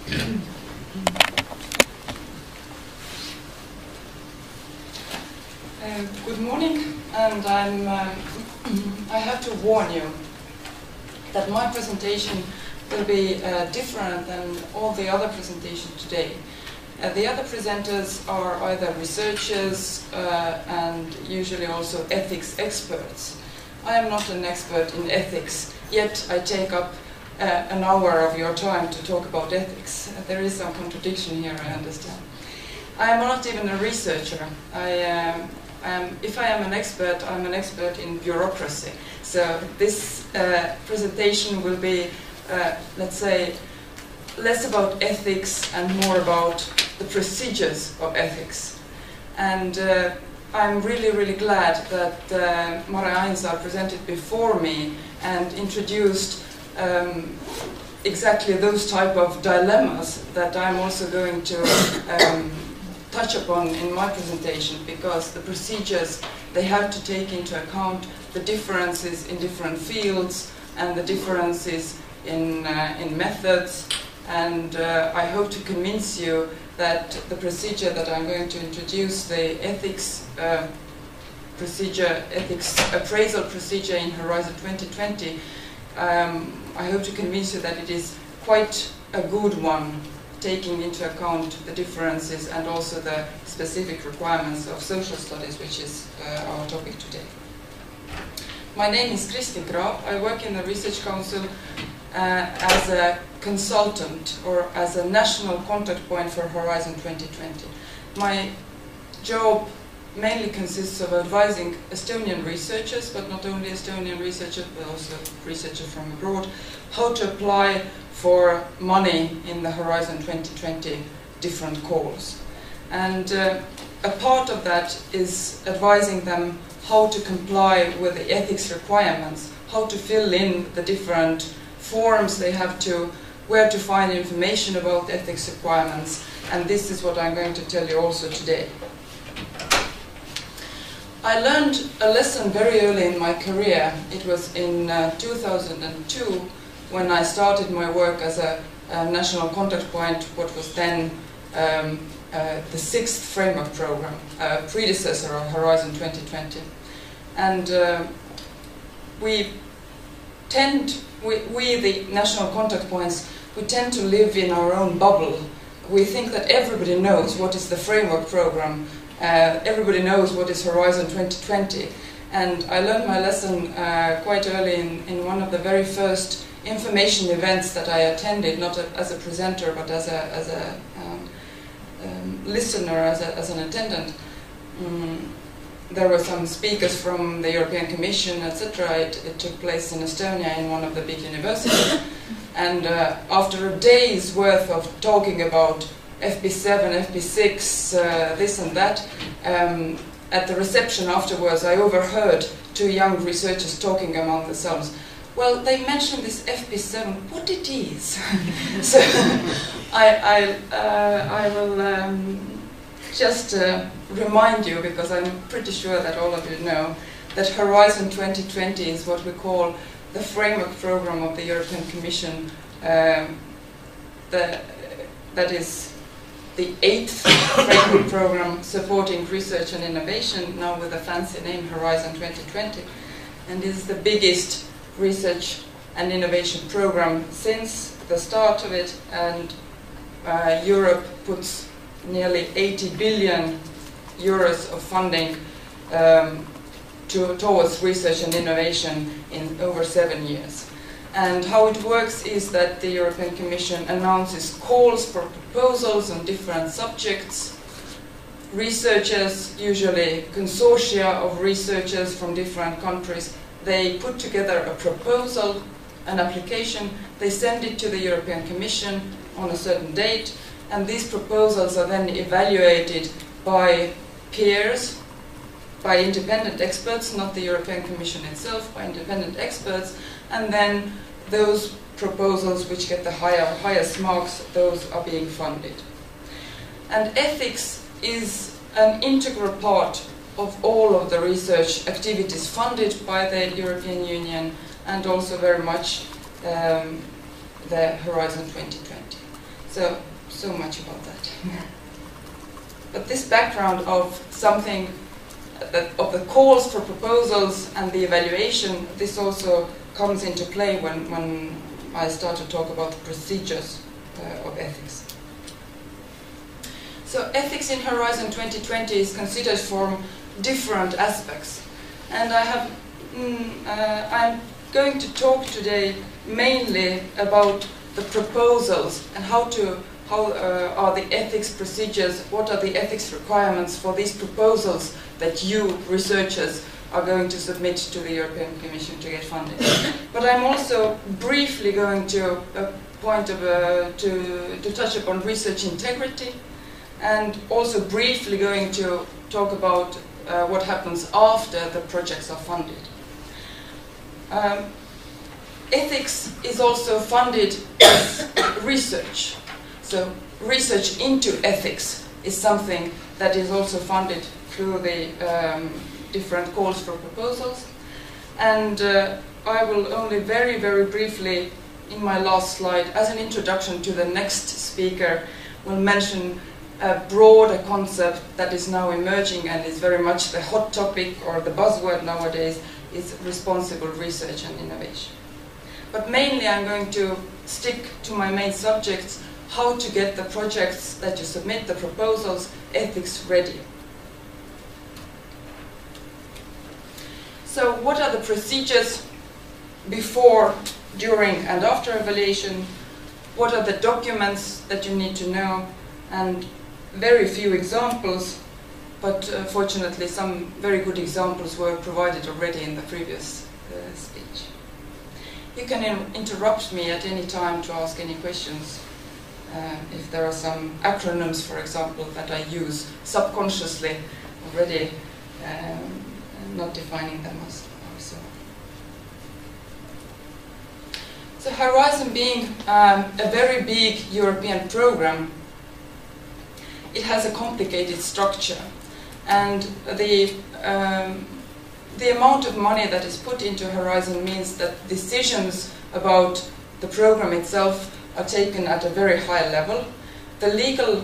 Good morning, and I have to warn you that my presentation will be different than all the other presentations today. The other presenters are either researchers and usually also ethics experts. I am not an expert in ethics, yet I take up an hour of your time to talk about ethics. There is some contradiction here, I understand. I am not even a researcher. If I am an expert, I'm an expert in bureaucracy. So this presentation will be, let's say, less about ethics and more about the procedures of ethics. And I'm really, really glad that Mare Ainsaar presented before me and introduced exactly those type of dilemmas that I'm also going to touch upon in my presentation, because the procedures, they have to take into account the differences in different fields and the differences in methods. And I hope to convince you that the procedure that I'm going to introduce, the ethics procedure, ethics appraisal procedure in Horizon 2020, I hope to convince you that it is quite a good one, taking into account the differences and also the specific requirements of social studies, which is our topic today. My name is Kristin Kraav. I work in the Research Council as a consultant or as a national contact point for Horizon 2020. My job mainly consists of advising Estonian researchers, but not only Estonian researchers, but also researchers from abroad, how to apply for money in the Horizon 2020 different calls. And a part of that is advising them how to comply with the ethics requirements, how to fill in the different forms they have to, where to find information about ethics requirements, and this is what I'm going to tell you also today. I learned a lesson very early in my career. It was in 2002 when I started my work as a national contact point, what was then the 6th framework program, predecessor of Horizon 2020. And we, the national contact points, we tend to live in our own bubble. We think that everybody knows what is the framework program, everybody knows what is Horizon 2020. And I learned my lesson quite early in one of the very first information events that I attended, not as a presenter, but as a listener, as an attendant. There were some speakers from the European Commission, etc. It took place in Estonia in one of the big universities. And after a day's worth of talking about FP7, FP6, this and that, at the reception afterwards I overheard 2 young researchers talking among themselves. Well, they mentioned this FP7, what it is. So I will just remind you, because I'm pretty sure that all of you know, that Horizon 2020 is what we call the framework program of the European Commission. That is the 8th framework program supporting research and innovation, now with a fancy name, Horizon 2020. And this is the biggest research and innovation program since the start of it, and Europe puts nearly 80 billion euros of funding towards research and innovation in over 7 years. And how it works is that the European Commission announces calls for proposals on different subjects. Researchers, usually consortia of researchers from different countries, they put together a proposal, an application, they send it to the European Commission on a certain date, and these proposals are then evaluated by peers, by independent experts, not the European Commission itself, by independent experts, and then those proposals which get the highest marks, those are being funded. And ethics is an integral part of all of the research activities funded by the European Union, and also very much the Horizon 2020. So much about that. But this background of something, of the calls for proposals and the evaluation, this also comes into play when I start to talk about the procedures of ethics. So ethics in Horizon 2020 is considered from different aspects. And I'm going to talk today mainly about the proposals and how are the ethics procedures, what are the ethics requirements for these proposals that you researchers are going to submit to the European Commission to get funded. But I'm also briefly going to touch upon research integrity, and also briefly going to talk about what happens after the projects are funded. Ethics is also funded as research. So research into ethics is something that is also funded through the different calls for proposals. And I will only very, very briefly, in my last slide, as an introduction to the next speaker, will mention a broader concept that is now emerging and is very much the hot topic or the buzzword nowadays, is responsible research and innovation. But mainly I'm going to stick to my main subjects, how to get the projects that you submit, the proposals, ethics ready. So what are the procedures before, during and after evaluation? What are the documents that you need to know? And very few examples, but fortunately some very good examples were provided already in the previous speech. You can interrupt me at any time to ask any questions. If there are some acronyms, for example, that I use subconsciously already, not defining them also. So Horizon being a very big European program, it has a complicated structure, and the amount of money that is put into Horizon means that decisions about the program itself are taken at a very high level. The legal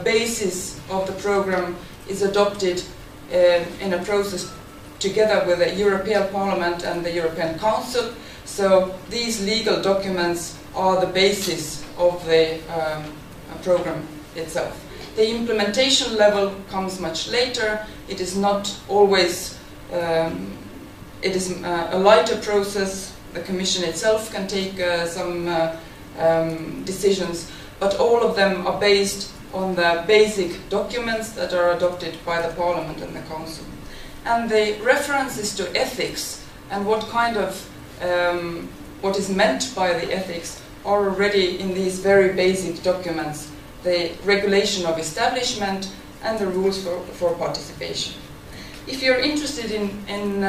basis of the program is adopted in a process together with the European Parliament and the European Council. So these legal documents are the basis of the program itself. The implementation level comes much later. It is not always, it is a lighter process. The Commission itself can take some decisions, but all of them are based on the basic documents that are adopted by the Parliament and the Council. And the references to ethics and what kind of, what is meant by the ethics are already in these very basic documents, the regulation of establishment and the rules for participation. If you're interested in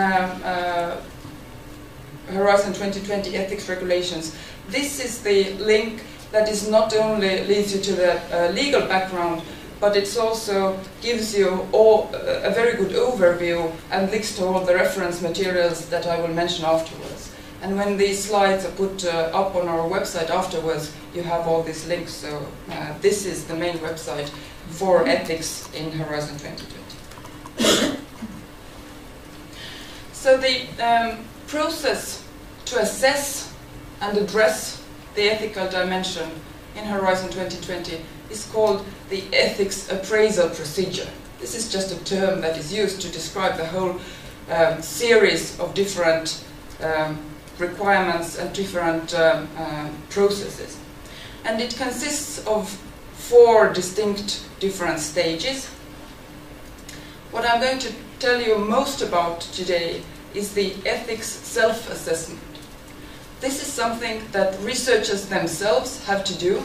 Horizon 2020 ethics regulations, this is the link that is not only leads you to the legal background, but it also gives you a very good overview and links to all the reference materials that I will mention afterwards. And when these slides are put up on our website afterwards, you have all these links. So this is the main website for ethics in Horizon 2020. So the process to assess and address the ethical dimension in Horizon 2020 is called the ethics appraisal procedure. This is just a term that is used to describe the whole series of different requirements and different processes. And it consists of 4 distinct different stages. What I'm going to tell you most about today is the ethics self-assessment. This is something that researchers themselves have to do,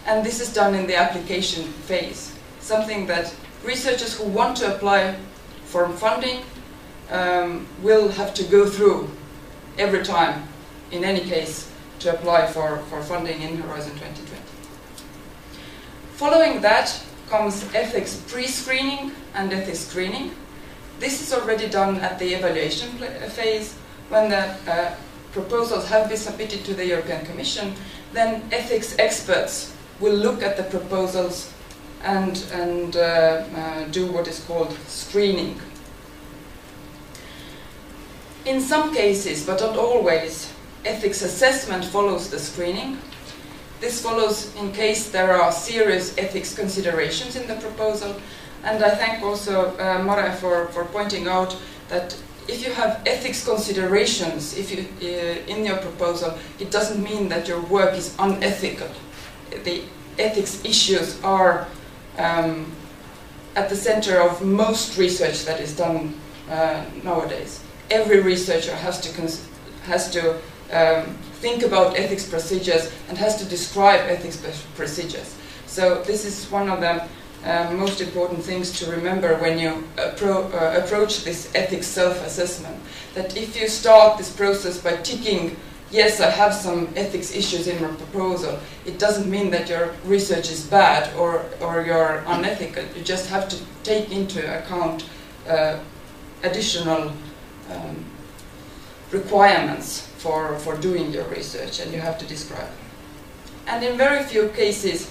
and this is done in the application phase. Something that researchers who want to apply for funding will have to go through every time, in any case, to apply for funding in Horizon 2020. Following that comes ethics pre-screening and ethics screening. This is already done at the evaluation phase. When the proposals have been submitted to the European Commission, then ethics experts will look at the proposals and do what is called screening. In some cases, but not always, ethics assessment follows the screening. This follows in case there are serious ethics considerations in the proposal. And I thank also Mare for pointing out that if you have ethics considerations in your proposal, it doesn't mean that your work is unethical. The ethics issues are at the center of most research that is done nowadays. Every researcher has to think about ethics procedures and has to describe ethics procedures. So this is one of the most important things to remember when you approach this ethics self-assessment. That if you start this process by ticking, yes, I have some ethics issues in my proposal, it doesn't mean that your research is bad or you're unethical. You just have to take into account additional requirements for doing your research, and you have to describe them. And in very few cases,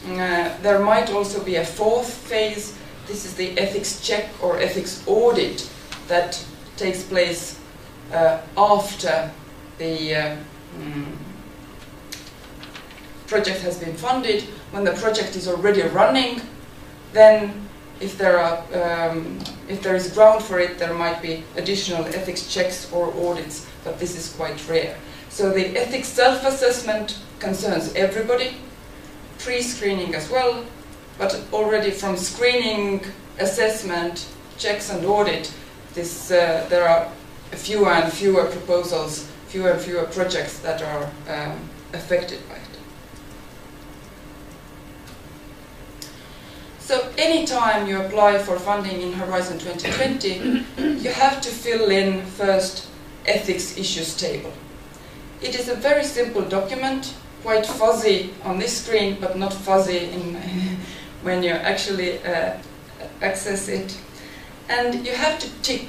there might also be a fourth phase. This is the ethics check or ethics audit that takes place after the project has been funded. When the project is already running, then if there is ground for it, there might be additional ethics checks or audits, but this is quite rare. So the ethics self-assessment concerns everybody, pre-screening as well, but already from screening, assessment, checks and audit, there are fewer and fewer proposals, fewer and fewer projects that are affected by it. So anytime you apply for funding in Horizon 2020, you have to fill in first ethics issues table. It is a very simple document, quite fuzzy on this screen, but not fuzzy when you actually access it. And you have to tick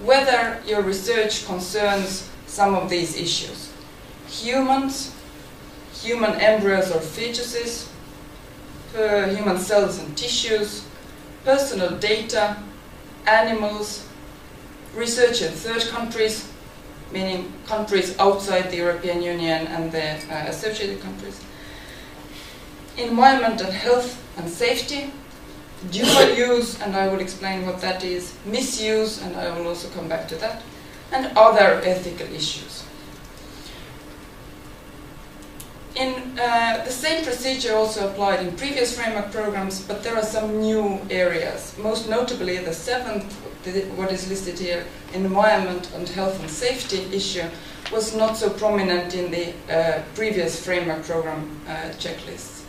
whether your research concerns some of these issues. Humans, human embryos or fetuses, human cells and tissues, personal data, animals, research in third countries, meaning countries outside the European Union and the associated countries, environment and health and safety, dual use, and I will explain what that is, misuse, and I will also come back to that, and other ethical issues. The same procedure also applied in previous framework programs, but there are some new areas. Most notably, the seventh, what is listed here, environment and health and safety issue, was not so prominent in the previous framework program checklists.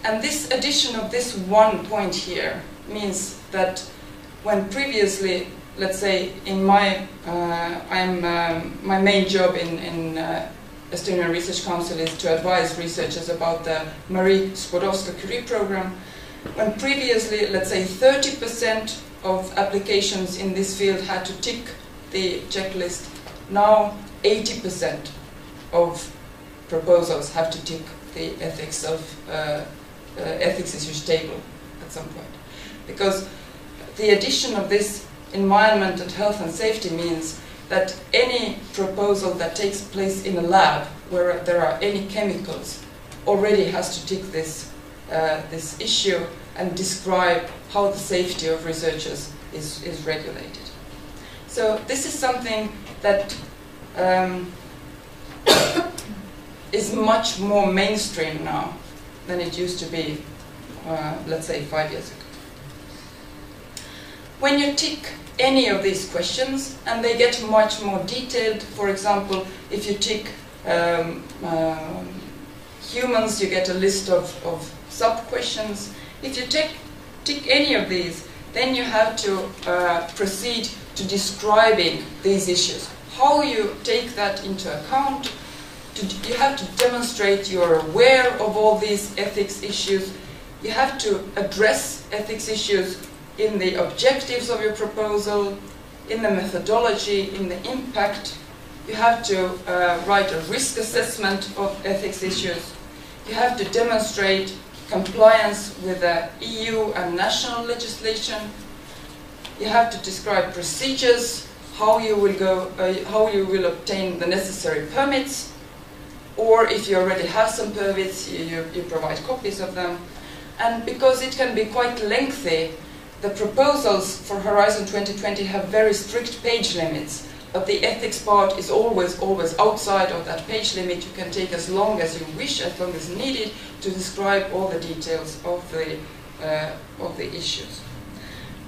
And this addition of this one point here means that when previously, let's say, in my my main job in Estonian Research Council is to advise researchers about the Marie Skłodowska-Curie program. When previously, let's say, 30% of applications in this field had to tick the checklist, now 80% of proposals have to tick the ethics issues table at some point. Because the addition of this environment and health and safety means that any proposal that takes place in a lab where there are any chemicals already has to tick this, this issue and describe how the safety of researchers is regulated. So this is something that is much more mainstream now than it used to be, let's say, 5 years ago. When you tick any of these questions, and they get much more detailed. For example, if you tick humans, you get a list of sub-questions. If you tick any of these, then you have to proceed to describing these issues. How you take that into account, you have to demonstrate you're aware of all these ethics issues. You have to address ethics issues in the objectives of your proposal, in the methodology, in the impact. You have to write a risk assessment of ethics issues. You have to demonstrate compliance with the EU and national legislation. You have to describe procedures, how you will obtain the necessary permits, or if you already have some permits, you provide copies of them. And because it can be quite lengthy, the proposals for Horizon 2020 have very strict page limits, but the ethics part is always outside of that page limit. You can take as long as you wish, as long as needed, to describe all the details of the issues.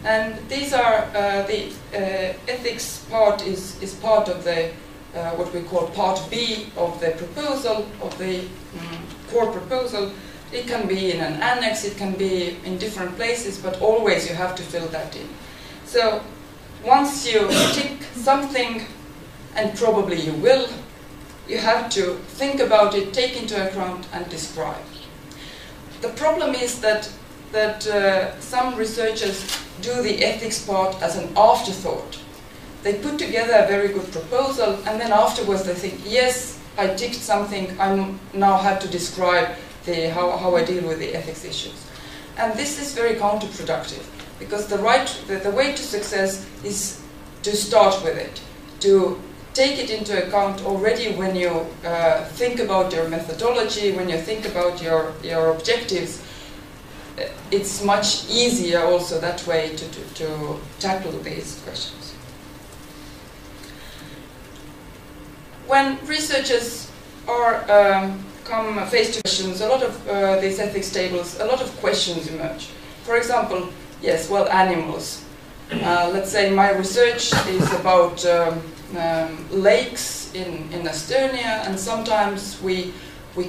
And these are the ethics part is part of the what we call part B of the proposal, of the core proposal. It can be in an annex, it can be in different places, but always you have to fill that in. So once you tick something, and probably you will, you have to think about it, take into account, and describe. The problem is that some researchers do the ethics part as an afterthought. They put together a very good proposal, and then afterwards they think, yes, I ticked something, I now have to describe how I deal with the ethics issues. And this is very counterproductive, because the way to success is to start with it, to take it into account already when you think about your methodology, when you think about your objectives. It's much easier also that way to tackle these questions. When researchers come face to questions, a lot of these ethics tables, a lot of questions emerge. For example, yes, well, animals. Let's say my research is about lakes in Estonia, and sometimes we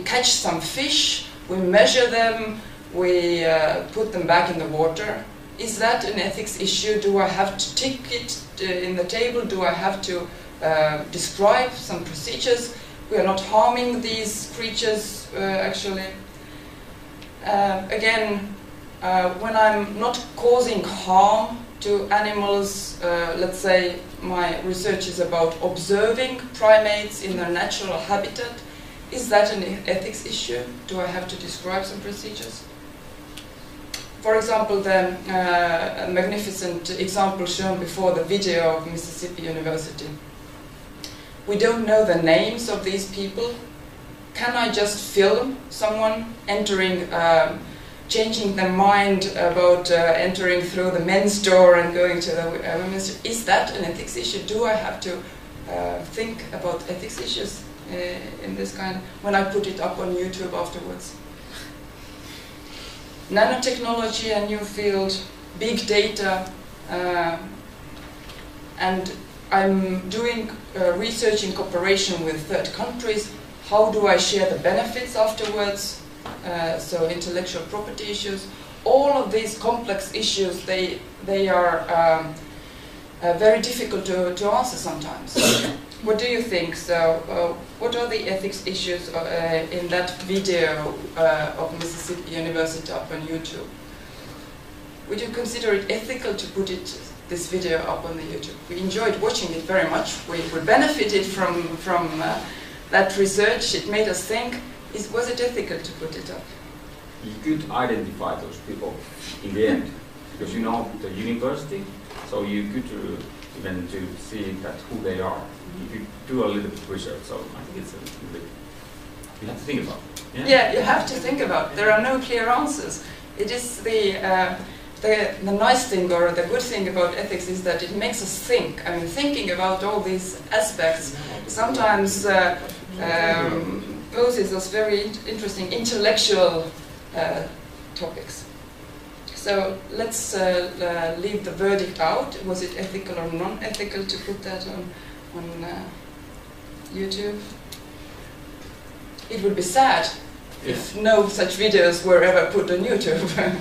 catch some fish, we measure them, we put them back in the water. Is that an ethics issue? Do I have to tick it in the table? Do I have to describe some procedures? We are not harming these creatures, actually. Again, when I'm not causing harm to animals, let's say my research is about observing primates in their natural habitat, is that an ethics issue? Do I have to describe some procedures? For example, the magnificent example shown before, the video of Mississippi University. We don't know the names of these people. Can I just film someone entering, changing their mind about entering through the men's door and going to the women's door? Is that an ethics issue? Do I have to think about ethics issues in this kind, when I put it up on YouTube afterwards? Nanotechnology, a new field, big data, and I'm doing research in cooperation with third countries. How do I share the benefits afterwards? So intellectual property issues. All of these complex issues, they are very difficult to answer sometimes. What do you think? So what are the ethics issues in that video of Mississippi University up on YouTube? Would you consider it ethical to put this video up on the YouTube? We enjoyed watching it very much. We benefited from that research. It made us think, was it ethical to put it up? You could identify those people in the end, because you know the university, so you could even to see that who they are. You could do a little bit of research, so I think it's a little bit, you have to think about it. Yeah, you have to think about it. There are no clear answers. It is the nice thing, or the good thing about ethics, is that it makes us think. I mean, thinking about all these aspects sometimes poses us very interesting intellectual topics. So let's leave the verdict out. Was it ethical or non-ethical to put that on YouTube? It would be sad if no such videos were ever put on YouTube.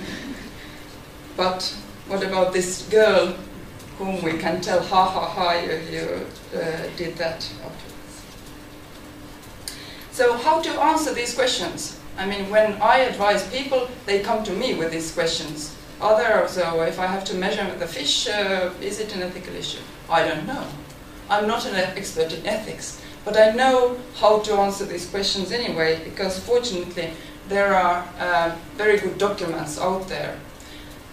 But what about this girl whom we can tell, ha ha ha, you did that afterwards? So how to answer these questions? I mean, when I advise people, they come to me with these questions. So if I have to measure the fish, is it an ethical issue? I don't know. I'm not an expert in ethics, but I know how to answer these questions anyway, because fortunately there are very good documents out there.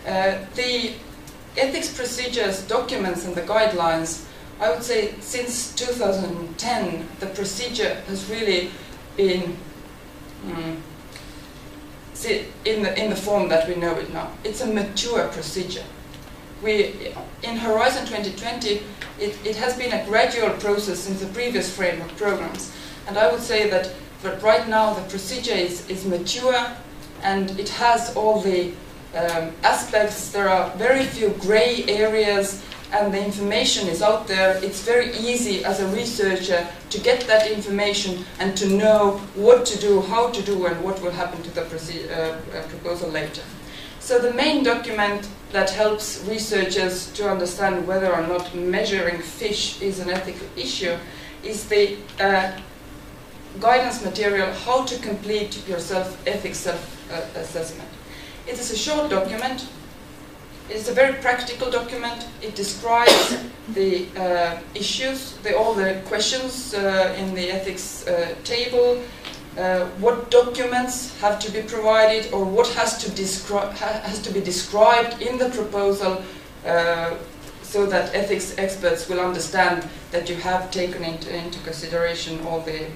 The ethics procedures documents and the guidelines, I would say since 2010 the procedure has really been in the form that we know it now. It's a mature procedure. In Horizon 2020 it has been a gradual process since the previous framework programs, and I would say that right now the procedure is mature and it has all the aspects. There are very few grey areas and the information is out there. It's very easy as a researcher to get that information and to know what to do, how to do, and what will happen to the proposal later. So the main document that helps researchers to understand whether or not measuring fish is an ethical issue is the guidance material, How to Complete Your Ethics Self-Assessment. It is a short document. It is a very practical document. It describes the issues, all the questions in the ethics table, what documents have to be provided, or what has to be described in the proposal, so that ethics experts will understand that you have taken into consideration all the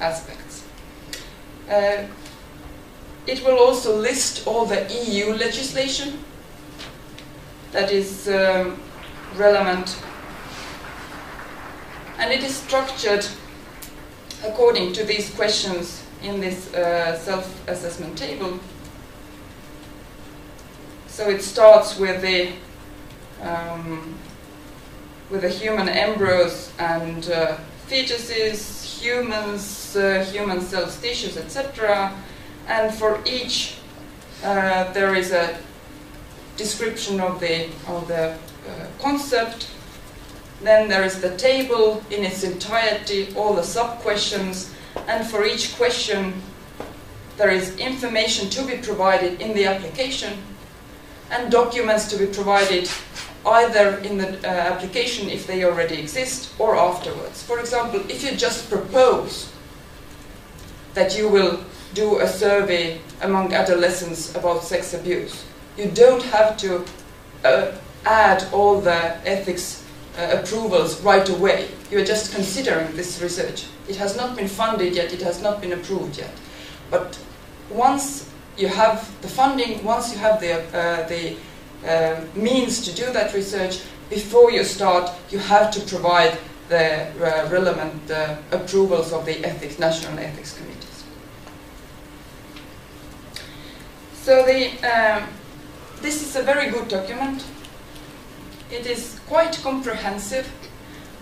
aspects. It will also list all the EU legislation that is relevant, and it is structured according to these questions in this self-assessment table. So it starts with the human embryos and fetuses, humans, human cells, tissues, etc. And for each there is a description of the concept. Then there is the table in its entirety, all the sub-questions, and for each question there is information to be provided in the application and documents to be provided either in the application if they already exist or afterwards. For example, if you just propose that you will do a survey among adolescents about sex abuse, you don't have to add all the ethics approvals right away. You are just considering this research. It has not been funded yet, it has not been approved yet. But once you have the funding, once you have the means to do that research, before you start, you have to provide the relevant approvals of the national ethics committees. So this is a very good document. It is quite comprehensive,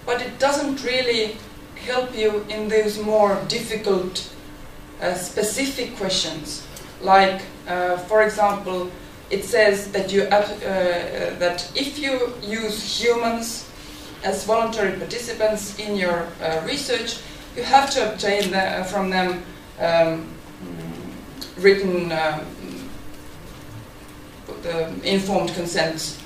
but it doesn't really help you in those more difficult, specific questions. Like, for example, it says that that if you use humans as voluntary participants in your research, you have to obtain from them written informed consent.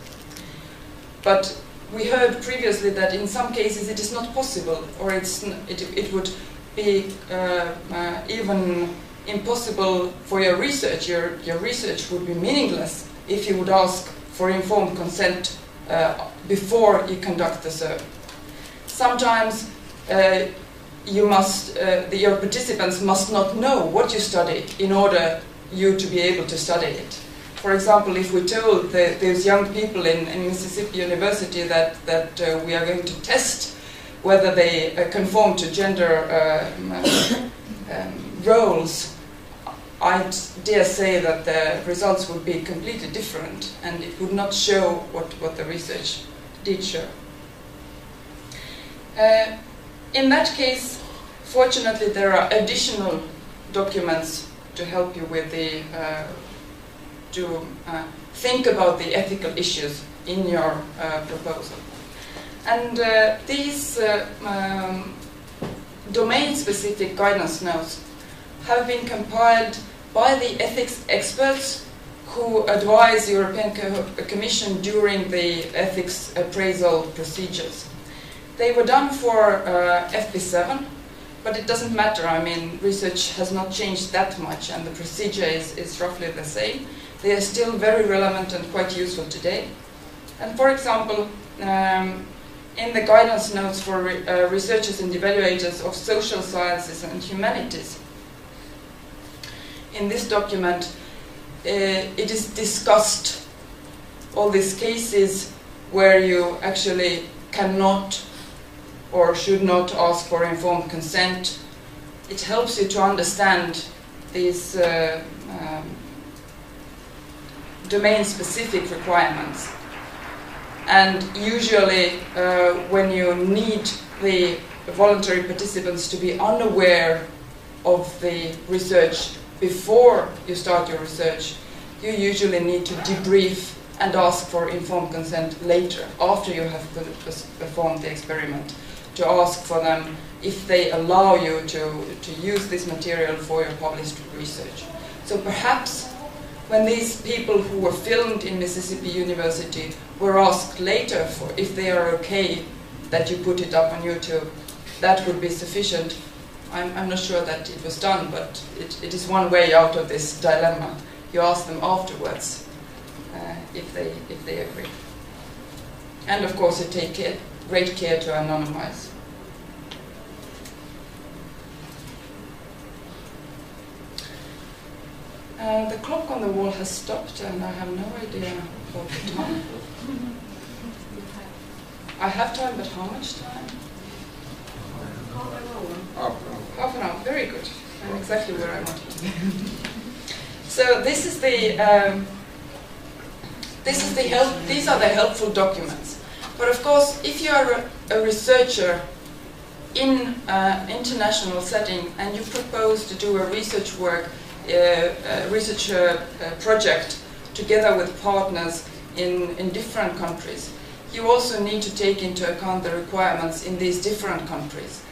But we heard previously that in some cases it is not possible, or it would be even impossible for your research. Your research would be meaningless if you would ask for informed consent before you conduct the survey. Sometimes your participants must not know what you study in order you to be able to study it. For example, if we told those young people in Mississippi University that we are going to test whether they conform to gender roles, I'd dare say that the results would be completely different, and it would not show what the research did show. In that case, fortunately, there are additional documents to help you with to think about the ethical issues in your proposal. And these domain-specific guidance notes have been compiled by the ethics experts who advise the European Commission during the ethics appraisal procedures. They were done for FP7, but it doesn't matter. I mean, research has not changed that much, and the procedure is roughly the same. They are still very relevant and quite useful today. And for example, in the guidance notes for researchers and evaluators of social sciences and humanities, in this document, it is discussed all these cases where you actually cannot or should not ask for informed consent. It helps you to understand these domain-specific requirements. And usually when you need the voluntary participants to be unaware of the research before you start your research, you usually need to debrief and ask for informed consent later, after you have performed the experiment, to ask for them if they allow you to use this material for your published research. So perhaps when these people who were filmed in Mississippi University were asked later for if they are okay that you put it up on YouTube, that would be sufficient. I'm not sure that it was done, but it is one way out of this dilemma. You ask them afterwards if they agree. And of course you take great care to anonymize. The clock on the wall has stopped and I have no idea about the time. I have time, but how much time? Half an hour, very good. I'm exactly where I want to be. So this is these are the helpful documents. But of course, if you are a researcher in an international setting and you propose to do a research project together with partners in different countries, you also need to take into account the requirements in these different countries.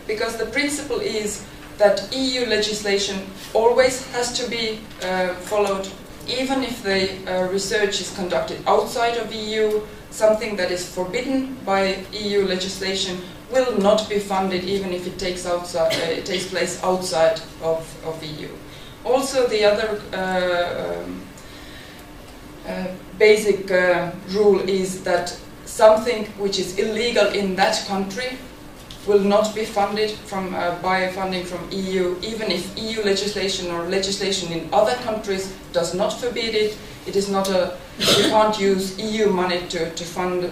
Because the principle is that EU legislation always has to be followed, even if the research is conducted outside of EU. Something that is forbidden by EU legislation will not be funded, even if it takes place outside of EU. Also, the other basic rule is that something which is illegal in that country will not be funded by funding from EU, even if EU legislation or legislation in other countries does not forbid it. It is not you can't use EU money to fund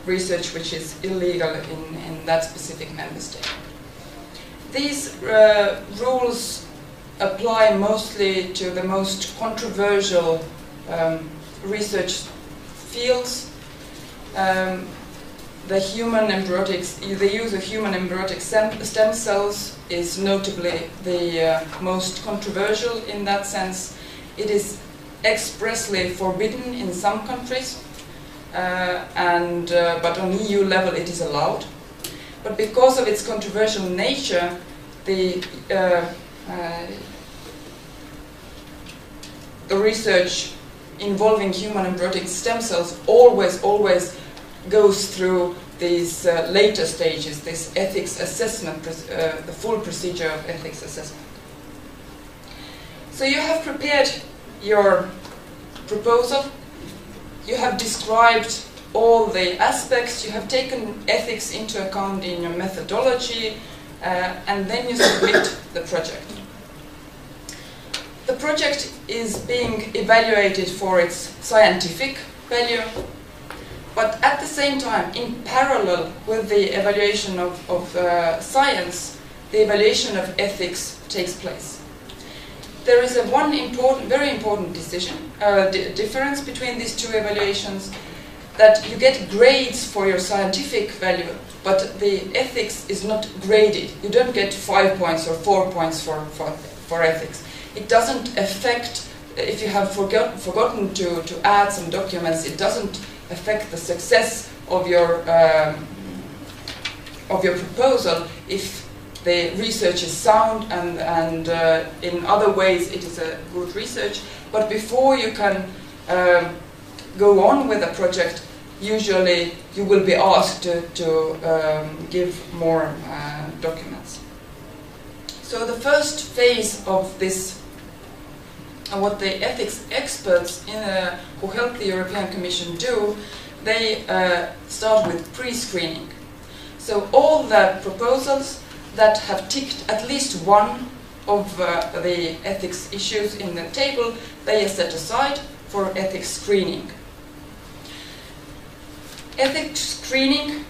research which is illegal in that specific member state. These rules apply mostly to the most controversial research fields. The use of human embryonic stem cells is notably the most controversial in that sense. It is expressly forbidden in some countries, but on EU level it is allowed. But because of its controversial nature, the research involving human embryonic stem cells always goes through these later stages, this ethics assessment, the full procedure of ethics assessment. So you have prepared your proposal, you have described all the aspects, you have taken ethics into account in your methodology, and then you submit the project. The project is being evaluated for its scientific value, but at the same time, in parallel with the evaluation of science, the evaluation of ethics takes place. There is one very important difference between these two evaluations, that you get grades for your scientific value, but the ethics is not graded. You don't get 5 points or 4 points for ethics. It doesn't affect, if you have forgotten to add some documents, it doesn't affect the success of your proposal if the research is sound and in other ways it is a good research. But before you can go on with a project, usually you will be asked to give more documents. So the first phase of this, what the ethics experts who help the European Commission do, they start with pre-screening. So all the proposals that have ticked at least one of the ethics issues in the table, they are set aside for ethics screening. Ethics screening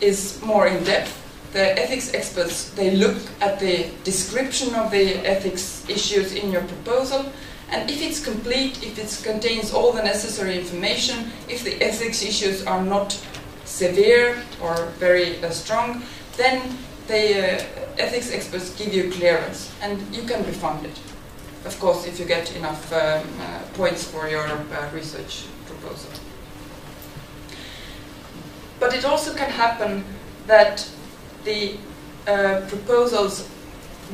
is more in depth. The ethics experts, they look at the description of the ethics issues in your proposal, and if it's complete, if it contains all the necessary information, if the ethics issues are not severe or very strong, then the ethics experts give you clearance and you can be funded. Of course, if you get enough points for your research proposal. But it also can happen that the proposals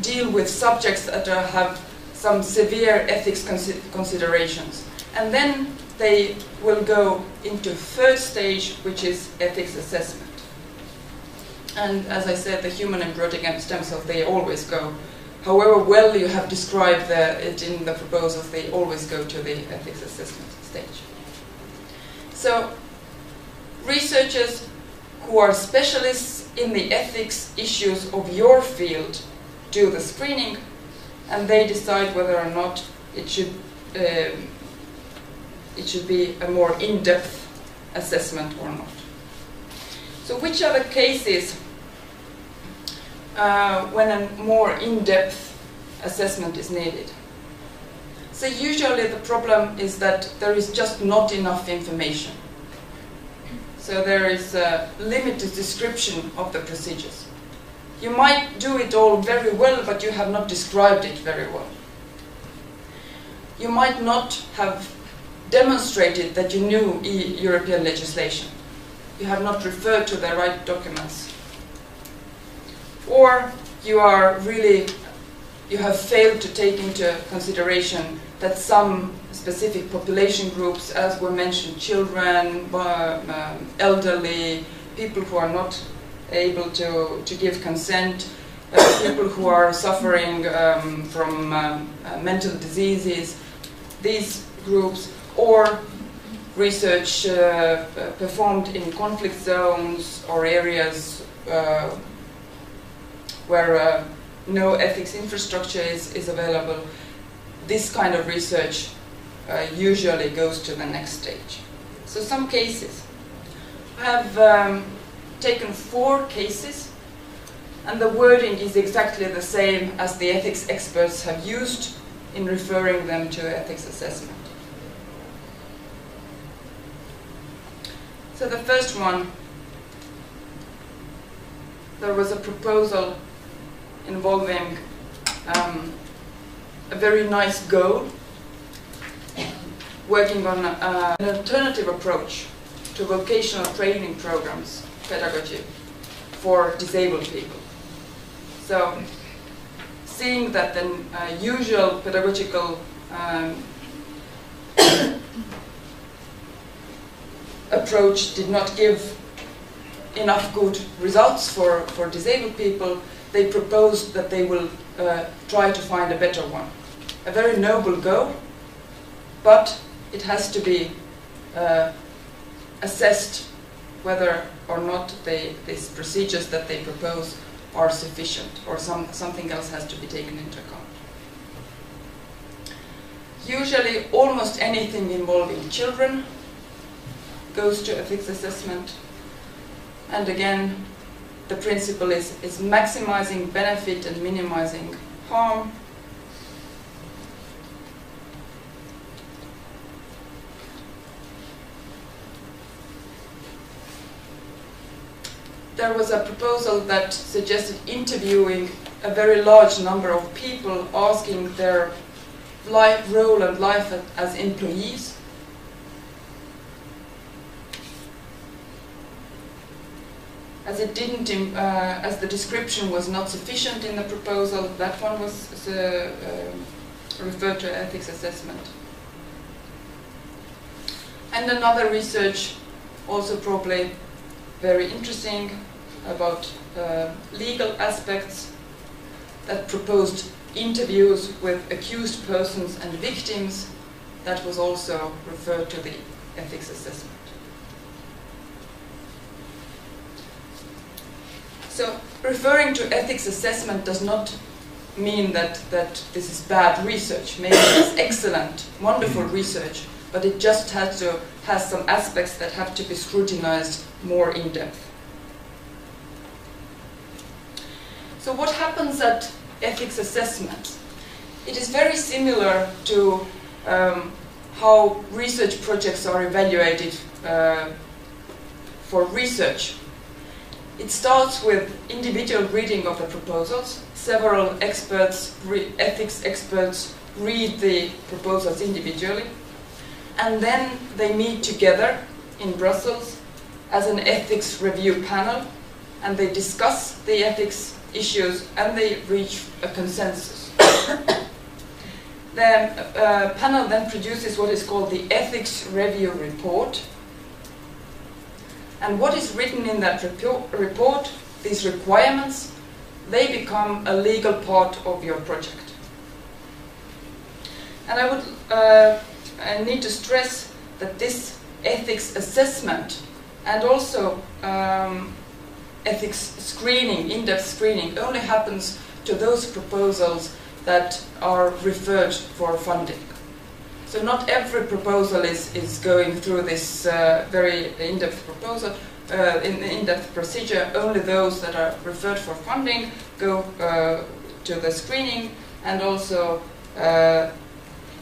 deal with subjects that have some severe ethics considerations. And then they will go into third stage, which is ethics assessment. And as I said, the human embryonic stem cells, they always go, however well you have described it in the proposals, they always go to the ethics assessment stage. So researchers who are specialists in the ethics issues of your field do the screening, and they decide whether or not it should be a more in-depth assessment or not. So which are the cases when a more in-depth assessment is needed? So usually the problem is that there is just not enough information. So there is a limited description of the procedures. You might do it all very well, but you have not described it very well. You might not have demonstrated that you knew European legislation. You have not referred to the right documents. Or you have failed to take into consideration that some specific population groups, as were mentioned, children, elderly, people who are not able to give consent, people who are suffering from mental diseases, these groups, or research performed in conflict zones or areas where no ethics infrastructure is available. This kind of research usually goes to the next stage. So some cases. I have taken 4 cases, and the wording is exactly the same as the ethics experts have used in referring them to ethics assessment. So the first one, there was a proposal involving a very nice goal, working on an alternative approach to vocational training programs, pedagogy, for disabled people. So, seeing that the usual pedagogical approach did not give enough good results for disabled people, they proposed that they will try to find a better one. A very noble goal, but it has to be assessed whether or not these procedures that they propose are sufficient, or something else has to be taken into account. Usually almost anything involving children goes to ethics assessment, and again the principle is maximizing benefit and minimizing harm. There was a proposal that suggested interviewing a very large number of people, asking their role and life as employees. As it didn't, as the description was not sufficient in the proposal, that one was referred to ethics assessment. And another research, also probably very interesting, about legal aspects, that proposed interviews with accused persons and victims, that was also referred to the ethics assessment. So referring to ethics assessment does not mean that this is bad research. Maybe it's excellent, wonderful research, but it just has some aspects that have to be scrutinized more in depth. So what happens at ethics assessment? It is very similar to how research projects are evaluated for research. It starts with individual reading of the proposals. Several experts, ethics experts, read the proposals individually, and then they meet together in Brussels as an ethics review panel, and they discuss the ethics issues and they reach a consensus. The panel then produces what is called the ethics review report. And what is written in that report, these requirements, they become a legal part of your project. And I need to stress that this ethics assessment and also ethics screening, in-depth screening, only happens to those proposals that are referred for funding. So not every proposal is going through this very in-depth proposal, in-depth procedure. Only those that are referred for funding go to the screening, and also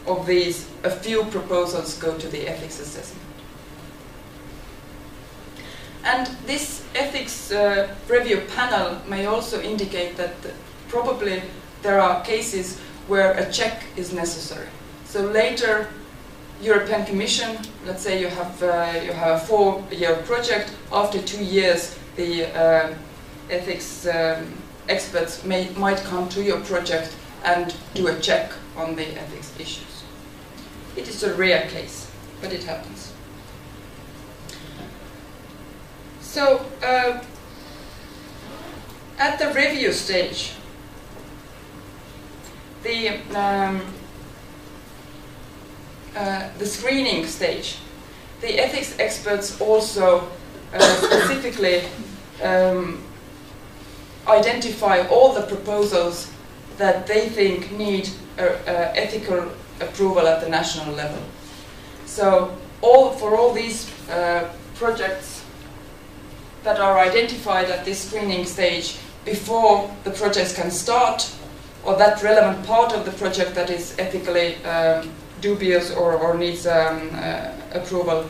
of these, a few proposals go to the ethics assessment. And this ethics review panel may also indicate that probably there are cases where a check is necessary. So later, European Commission, let's say you have a 4-year project. After 2 years, the ethics experts might come to your project and do a check on the ethics issues. It is a rare case, but it happens. So at the review stage, the screening stage, the ethics experts also specifically identify all the proposals that they think need ethical approval at the national level. So for all these projects that are identified at this screening stage, before the projects can start, or that relevant part of the project that is ethically dubious or needs approval,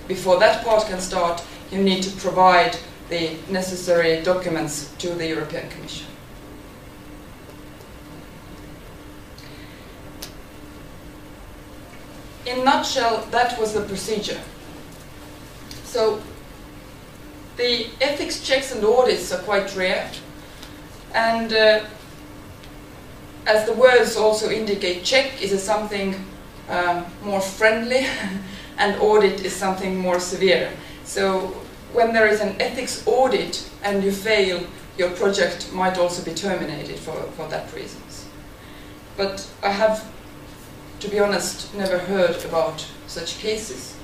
before that part can start, you need to provide the necessary documents to the European Commission. In a nutshell, that was the procedure. So the ethics checks and audits are quite rare, and as the words also indicate, check is something more friendly and audit is something more severe. So when there is an ethics audit and you fail, your project might also be terminated for that reasons. But I have, to be honest, never heard about such cases,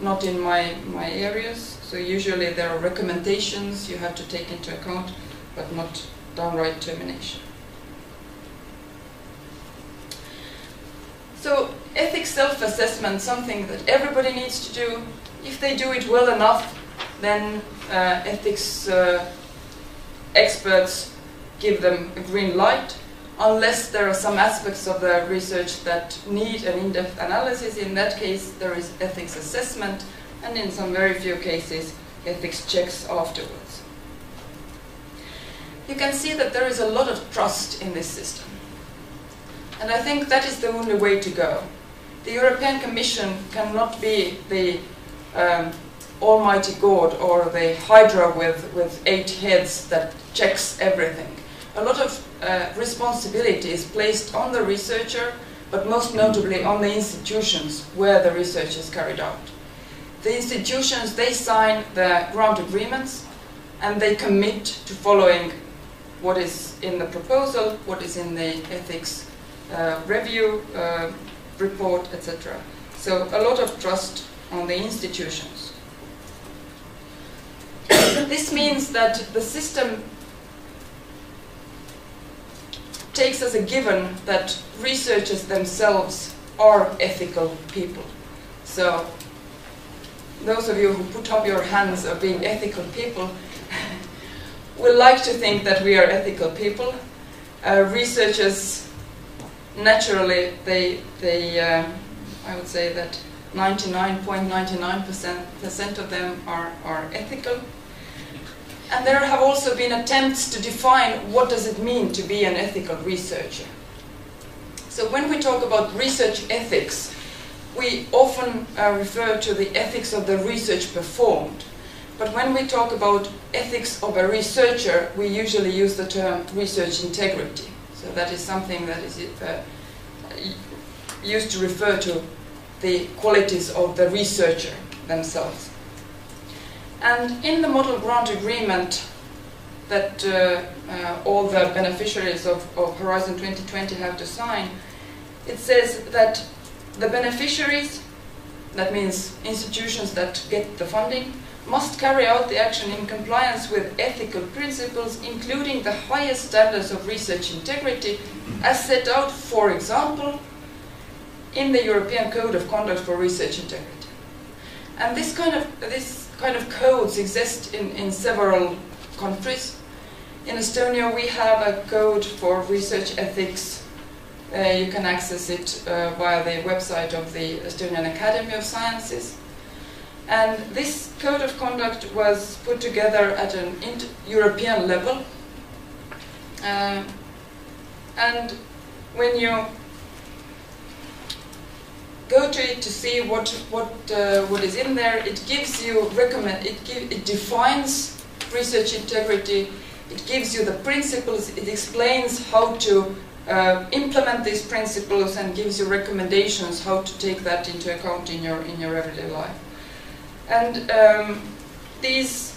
not in my areas. So usually there are recommendations you have to take into account, but not downright termination. So ethics self-assessment, something that everybody needs to do. If they do it well enough, then ethics experts give them a green light, unless there are some aspects of the research that need an in-depth analysis. In that case, there is ethics assessment, and in some very few cases, ethics checks afterwards. You can see that there is a lot of trust in this system. And I think that is the only way to go. The European Commission cannot be the almighty God or the Hydra with 8 heads that checks everything. A lot of responsibility is placed on the researcher, but most notably on the institutions where the research is carried out. the institutions, they sign the grant agreements and they commit to following what is in the proposal, what is in the ethics review report, etc. So a lot of trust on the institutions. This means that the system takes as a given that researchers themselves are ethical people. So those of you who put up your hands of being ethical people will like to think that we are ethical people. Researchers, naturally, I would say that 99.99% of them are ethical. And there have also been attempts to define what does it mean to be an ethical researcher. So when we talk about research ethics, we often refer to the ethics of the research performed. But when we talk about ethics of a researcher, we usually use the term research integrity. So that is something that is used to refer to the qualities of the researcher themselves. And in the model grant agreement that all the beneficiaries of Horizon 2020 have to sign, it says that the beneficiaries, that means institutions that get the funding, must carry out the action in compliance with ethical principles, including the highest standards of research integrity, as set out, for example, in the European Code of Conduct for Research Integrity. And this kind of codes exist in several countries. In Estonia, we have a code for research ethics. You can access it via the website of the Estonian Academy of Sciences. And this code of conduct was put together at an European level. And when you go to it to see what is in there, it gives you it defines research integrity. It gives you the principles. It explains how to implement these principles and gives you recommendations how to take that into account in your everyday life. And these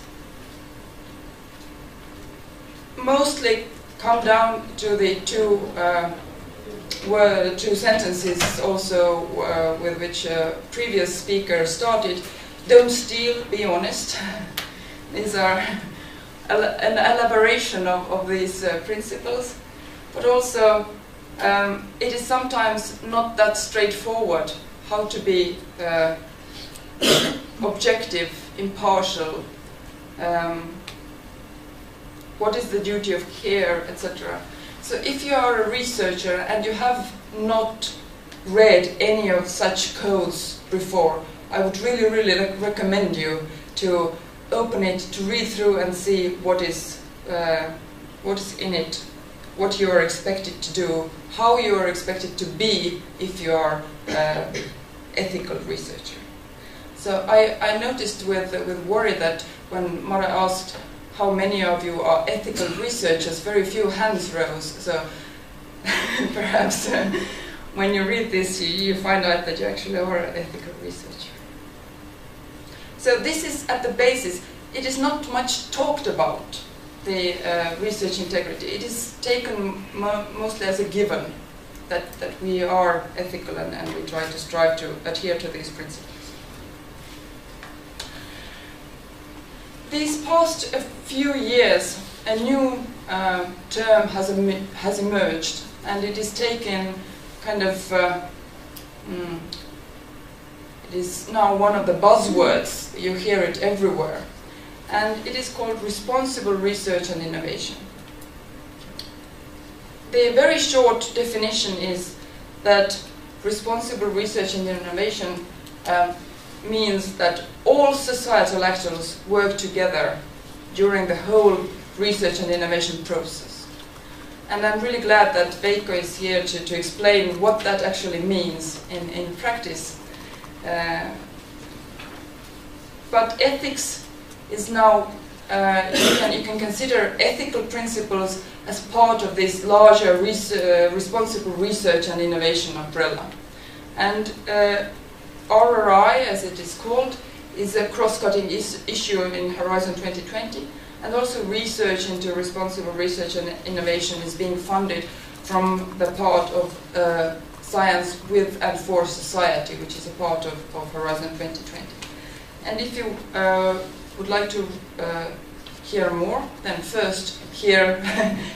mostly come down to the two sentences also with which a previous speaker started. Don't steal, be honest. These are an elaboration of these principles, but also it is sometimes not that straightforward how to be objective, impartial, what is the duty of care, etc. So if you are a researcher and you have not read any of such codes before, I would really, really recommend you to open it, to read through and see what is in it, what you are expected to do, how you are expected to be if you are an ethical researcher. So I noticed with worry that when Mara asked how many of you are ethical researchers, very few hands rose. So perhaps when you read this, you find out that you actually are an ethical researcher. So this is at the basis. It is not much talked about, the research integrity. It is taken mostly as a given that we are ethical and we try to strive to adhere to these principles. These past few years, a new term has emerged, and it is taken kind of, it is now one of the buzzwords. You hear it everywhere. And it is called responsible research and innovation. The very short definition is that responsible research and innovation means that all societal actors work together during the whole research and innovation process. And I'm really glad that Veiko is here to explain what that actually means in practice. But ethics is now, you can consider ethical principles as part of this larger responsible research and innovation umbrella. And RRI, as it is called, is a cross-cutting issue in Horizon 2020, and also research into responsible research and innovation is being funded from the part of science with and for society, which is a part of Horizon 2020. And if you would like to hear more, then first hear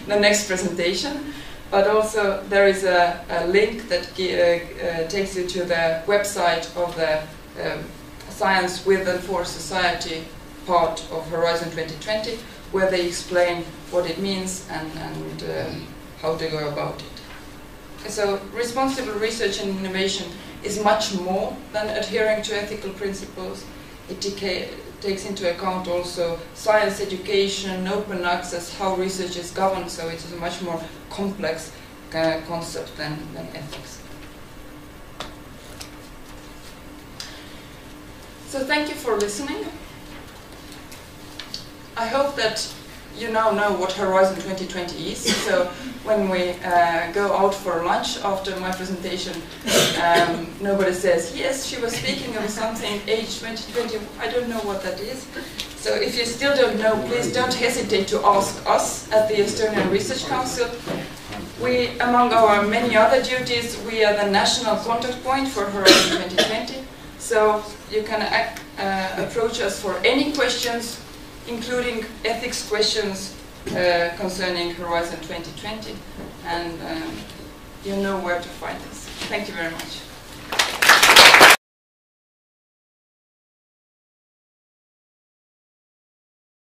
the next presentation. But also there is a link that takes you to the website of the Science with and for Society part of Horizon 2020, where they explain what it means and how to go about it. So responsible research and innovation is much more than adhering to ethical principles. It takes into account also science education, open access, how research is governed, so it is a much more complex concept than ethics. So thank you for listening. I hope that you now know what Horizon 2020 is. So when we go out for lunch after my presentation, nobody says, yes, she was speaking of something age 2020, I don't know what that is. So if you still don't know, please don't hesitate to ask us at the Estonian Research Council. We, among our many other duties, we are the national contact point for Horizon 2020. So you can approach us for any questions, including ethics questions concerning Horizon 2020, and you know where to find us. Thank you very much.